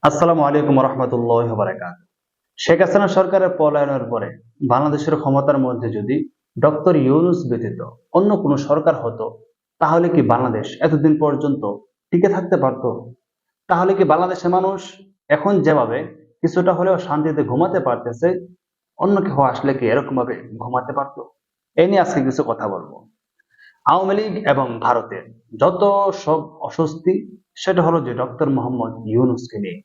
আসসালামু আলাইকুম রহমতুল্লাহ বারাকাত। শেখ হাসিনা সরকারের পলায়নের পরে বাংলাদেশের ক্ষমতার মধ্যে যদি ডক্টর ইউনূস ব্যতীত অন্য কোনো সরকার হতো, তাহলে কি বাংলাদেশ এতদিন পর্যন্ত টিকে থাকতে পারতো? তাহলে কি বাংলাদেশের মানুষ এখন যেভাবে কিছুটা হলেও শান্তিতে ঘুমাতে পারতেছে, অন্য কেউ আসলে কি এরকম ভাবে ঘুমাতে পারতো? এই নিয়ে আজকে কিছু কথা বলবো। আওয়ামী লীগ এবং ভারতের যত সব অস্বস্তি, সেটা হলো যে ডক্টর মোহাম্মদ ইউনূসকে নিয়ে।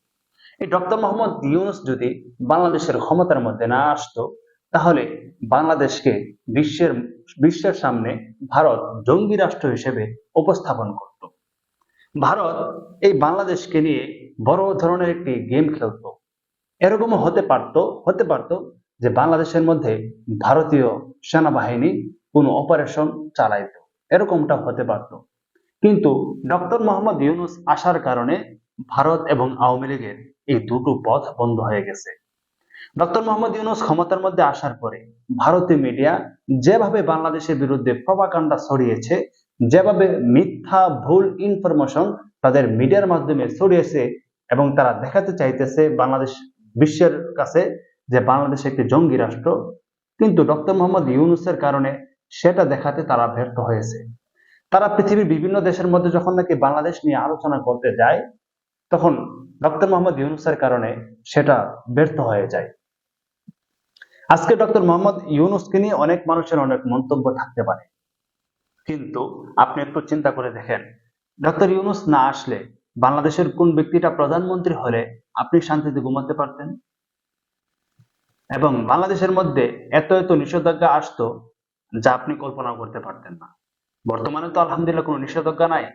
এই ডক্টর মোহাম্মদ ইউনূস যদি বাংলাদেশের ক্ষমতার মধ্যে না আসতো, তাহলে বাংলাদেশকে বিশ্বের বিশ্বের সামনে ভারত জঙ্গি রাষ্ট্র হিসেবে উপস্থাপন করত। ভারত এই বাংলাদেশকে নিয়ে বড় ধরনের একটি গেম খেলতো। এরকমও হতে পারতো যে বাংলাদেশের মধ্যে ভারতীয় সেনাবাহিনী কোনো অপারেশন চালাইতো, এরকমটা হতে পারতো। কিন্তু ডক্টর মোহাম্মদ ইউনূস আসার কারণে ভারত এবং আওয়ামী লীগের এই দুটো পথ বন্ধ হয়ে গেছে। ডক্টর মোহাম্মদ ইউনূস ক্ষমতার মধ্যে আসার পরে ভারতীয় মিডিয়া যেভাবে বাংলাদেশের বিরুদ্ধে প্রপাগান্ডা ছড়িয়েছে, যেভাবে মিথ্যা ভুল ইনফরমেশন তাদের মিডিয়ার মাধ্যমে ছড়িয়েছে, এবং তারা দেখাতে চাইতেছে বাংলাদেশ বিশ্বের কাছে যে বাংলাদেশ একটি জঙ্গি রাষ্ট্র, কিন্তু ডক্টর মোহাম্মদ ইউনূসের কারণে সেটা দেখাতে তারা ব্যর্থ হয়েছে। তারা পৃথিবীর বিভিন্ন দেশের মধ্যে যখন নাকি বাংলাদেশ নিয়ে আলোচনা করতে যায়, তখন ডক্টর মোহাম্মদ ইউনূসের কারণে সেটা ব্যর্থ হয়ে যায়। আজকে ডক্টর মোহাম্মদ ইউনূসকে নিয়ে অনেক মানুষের অনেক মন্তব্য থাকতে পারে, কিন্তু আপনি একটু চিন্তা করে দেখেন, ডক্টর ইউনূস না আসলে বাংলাদেশের কোন ব্যক্তিটা প্রধানমন্ত্রী হলে আপনি শান্তিতে ঘুমাতে পারতেন? এবং বাংলাদেশের মধ্যে এত এত নিষেধাজ্ঞা আসতো যা আপনি কল্পনা করতে পারতেন না। বর্তমানে তো আলহামদুলিল্লাহ কোনো নিষেধাজ্ঞা নাই।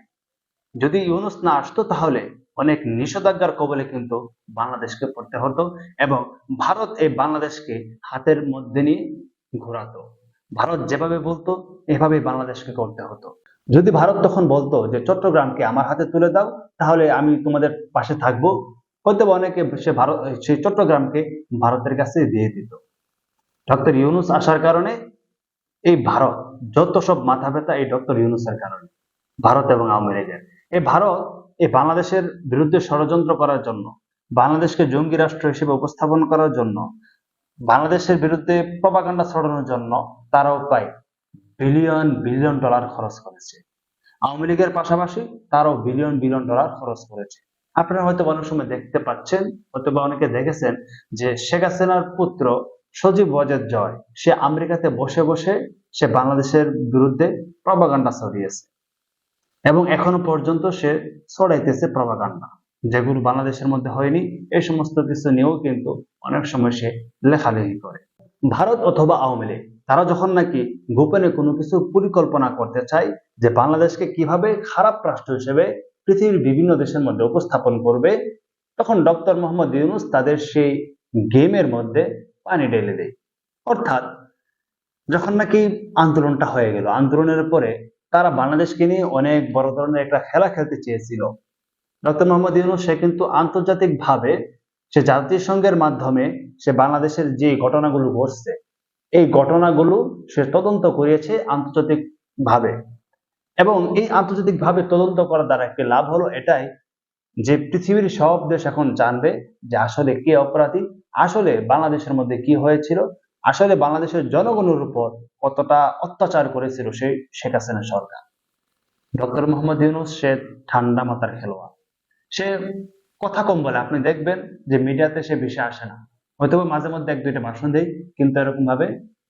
যদি ইউনূস না আসতো, তাহলে অনেক নিষেধাজ্ঞার কবলে কিন্তু বাংলাদেশকে পড়তে হতো, এবং ভারত এই বাংলাদেশকে হাতের মধ্যে নিয়ে ঘোরাতো। ভারত যেভাবে বলতো এভাবে বাংলাদেশকে করতে হতো। যদি ভারত তখন বলতো যে চট্টগ্রামকে আমার হাতে তুলে দাও, তাহলে আমি তোমাদের পাশে থাকবো, হয়তো অনেকে সেই চট্টগ্রামকে ভারতের কাছে দিয়ে দিত। ডক্টর ইউনূস আসার কারণে এই ভারত যত সব মাথা ব্যথা এই ডক্টর ইউনূসের কারণে, ভারত এবং আওয়ামী লীগের। এই ভারত এই বাংলাদেশের বিরুদ্ধে ষড়যন্ত্র করার জন্য, বাংলাদেশকে জঙ্গি রাষ্ট্র হিসেবে উপস্থাপন করার জন্য, বাংলাদেশের বিরুদ্ধে প্রপাগান্ডা ছড়ানোর জন্য তারাও প্রায় বিলিয়ন বিলিয়ন ডলার খরচ করেছে। আওয়ামী লীগের পাশাপাশি তারাও বিলিয়ন বিলিয়ন ডলার খরচ করেছে। আপনারা হয়তো অনেক সময় দেখতে পাচ্ছেন, অথবা অনেকে দেখেছেন, যে শেখ হাসিনার পুত্র সজীব ওয়াজেদ জয় সে আমেরিকাতে বসে বসে সে বাংলাদেশের বিরুদ্ধে প্রপাগান্ডা ছড়িয়েছে, এবং এখনো পর্যন্ত সে ছড়াইতেছে প্রপাগান্ডা, যেগুলো বাংলাদেশের মধ্যে হয়নি। এই সমস্ত কিছু নিয়েও কিন্তু অনেক সময় সে লেখালেখি করে। ভারত অথবা আওয়ামী লীগ তারা যখন নাকি গোপনে কোনো কিছু পরিকল্পনা করতে চায় যে বাংলাদেশকে কিভাবে খারাপ রাষ্ট্র হিসেবে পৃথিবীর বিভিন্ন দেশের মধ্যে উপস্থাপন করবে, তখন ডক্টর মোহাম্মদ ইউনূস তাদের সেই গেমের মধ্যে পানি ঢেলে দেয়। অর্থাৎ যখন নাকি আন্দোলনটা হয়ে গেল, আন্দোলনের পরে তারা বাংলাদেশকে নিয়ে অনেক বড় ধরনের একটা খেলা খেলতে চেয়েছিল। ডক্টর মোহাম্মদ ইউনূস সে কিন্তু আন্তর্জাতিক ভাবে, সে জাতিসংঘের মাধ্যমে সে বাংলাদেশের যে ঘটনাগুলো ঘটছে এই ঘটনাগুলো সে তদন্ত করিয়েছে আন্তর্জাতিক ভাবে। এবং এই আন্তর্জাতিক ভাবে তদন্ত করার দ্বারা একটি লাভ হলো এটাই, যে পৃথিবীর সব দেশ এখন জানবে যে আসলে কে অপরাধী, আসলে বাংলাদেশের মধ্যে কি হয়েছিল, আসলে বাংলাদেশের জনগণের উপর কতটা অত্যাচার করেছিল সেই শেখ হাসিনা সরকার। ডক্টর মোহাম্মদ ইউনূস সে ঠান্ডা মাথার খেলোয়াড়। সে কথা কম বলে, আপনি দেখবেন যে মিডিয়াতে সে বেশি আসে না, হয়তো মাঝে মধ্যে এক দুইটা ভাষণ দেয়, কিন্তু এরকম ভাবে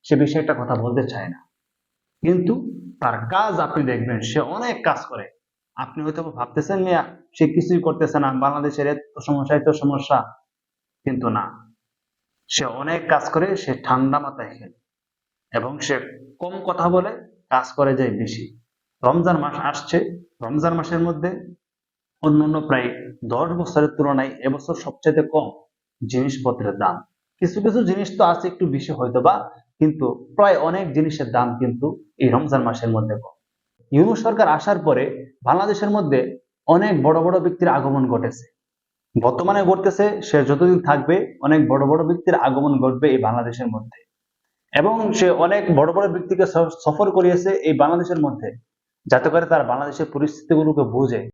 সে বেশি একটা কথা বলতে চায় না। কিন্তু তার কাজ আপনি দেখবেন সে অনেক কাজ করে। আপনি হয়তো ভাবতেছেন মিয়া সে কিছুই করতেছে না, বাংলাদেশের এত সমস্যা এত সমস্যা, কিন্তু না, সে অনেক কাজ করে, সে ঠান্ডা মাথায় খেলে, এবং সে কম কথা বলে, কাজ করে যায় বেশি। রমজান মাস আসছে, রমজান মাসের মধ্যে অন্যান্য প্রায় 10 বছরের তুলনায় এবছর সবচেয়ে কম জিনিসপত্রের দাম। কিছু কিছু জিনিস তো আছে একটু বেশি হয়তো বা, কিন্তু প্রায় অনেক জিনিসের দাম কিন্তু এই রমজান মাসের মধ্যে কম। ইউনূস সরকার আসার পরে বাংলাদেশের মধ্যে অনেক বড় বড় ব্যক্তির আগমন ঘটেছে, বর্তমানে ঘটতেছে, সে যতদিন থাকবে অনেক বড় বড় ব্যক্তির আগমন ঘটবে এই বাংলাদেশের মধ্যে। এবং সে অনেক বড় বড় ব্যক্তিকে সফর করিয়েছে এই বাংলাদেশের মধ্যে, যাতে করে তারা বাংলাদেশের পরিস্থিতিগুলোকে বুঝে